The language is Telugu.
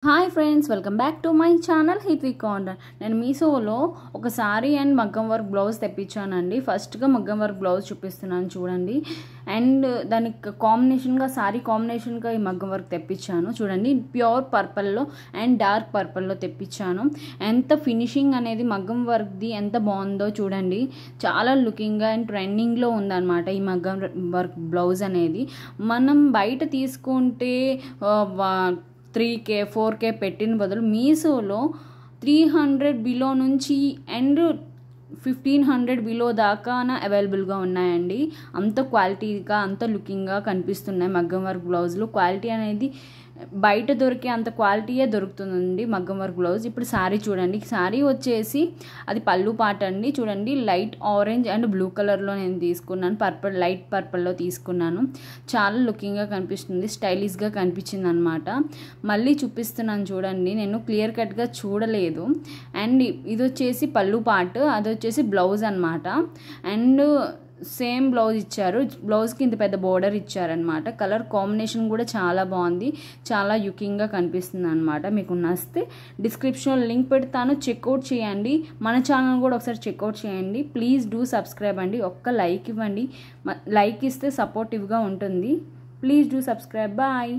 Hi friends, welcome back to my channel hit with corner. నేను మీషోలో ఒక సారీ అండ్ మగ్గం వర్క్ బ్లౌజ్ తెప్పించానండి. ఫస్ట్గా మగ్గం వర్క్ బ్లౌజ్ చూపిస్తున్నాను చూడండి. అండ్ దానికి కాంబినేషన్గా సారీ కాంబినేషన్గా ఈ మగ్గం వర్క్ తెప్పించాను చూడండి. ప్యూర్ పర్పుల్లో అండ్ డార్క్ పర్పుల్లో తెప్పించాను. ఎంత ఫినిషింగ్ అనేది మగ్గం వర్క్ది ఎంత బాగుందో చూడండి. చాలా లుకింగ్గా అండ్ ట్రెండింగ్లో ఉందన్నమాట ఈ మగ్గం వర్క్ బ్లౌజ్ అనేది. మనం బయట తీసుకుంటే 3K 4K పెట్టిన బదులు మీషోలో 300 బిలో నుంచి అండ్ 1500 బిలో దాకా అవైలబుల్గా ఉన్నాయండి. అంత క్వాలిటీగా అంత లుకింగ్గా కనిపిస్తున్నాయి మగ్గం వర్క్ బ్లౌజులు. క్వాలిటీ అనేది బయట దొరికే అంత క్వాలిటీయే దొరుకుతుందండి మగ్గం వర్క్ బ్లౌజ్. ఇప్పుడు శారీ చూడండి. శారీ వచ్చేసి అది పళ్ళు పాట అండి. చూడండి, లైట్ ఆరెంజ్ అండ్ బ్లూ కలర్లో నేను తీసుకున్నాను. లైట్ పర్పుల్లో తీసుకున్నాను. చాలా లుకింగ్గా కనిపిస్తుంది, స్టైలిష్గా కనిపించింది అనమాట. మళ్ళీ చూపిస్తున్నాను చూడండి. నేను క్లియర్ కట్గా చూడలేదు. అండ్ ఇది వచ్చేసి పళ్ళు పాట, అది వచ్చేసి బ్లౌజ్ అనమాట. అండ్ సేమ్ బ్లౌజ్ ఇచ్చారు. బ్లౌజ్కి ఇంత పెద్ద బోర్డర్ ఇచ్చారనమాట. కలర్ కాంబినేషన్ కూడా చాలా బాగుంది, చాలా యుకింగ్గా కనిపిస్తుంది అనమాట. మీకు నచ్చితే డిస్క్రిప్షన్లో లింక్ పెడతాను, చెక్అవుట్ చేయండి. మన ఛానల్ కూడా ఒకసారి చెక్అవుట్ చేయండి. ప్లీజ్ డూ సబ్స్క్రైబ్ అండి. ఒక్క లైక్ ఇవ్వండి. లైక్ ఇస్తే సపోర్టివ్గా ఉంటుంది. Please do subscribe. బాయ్.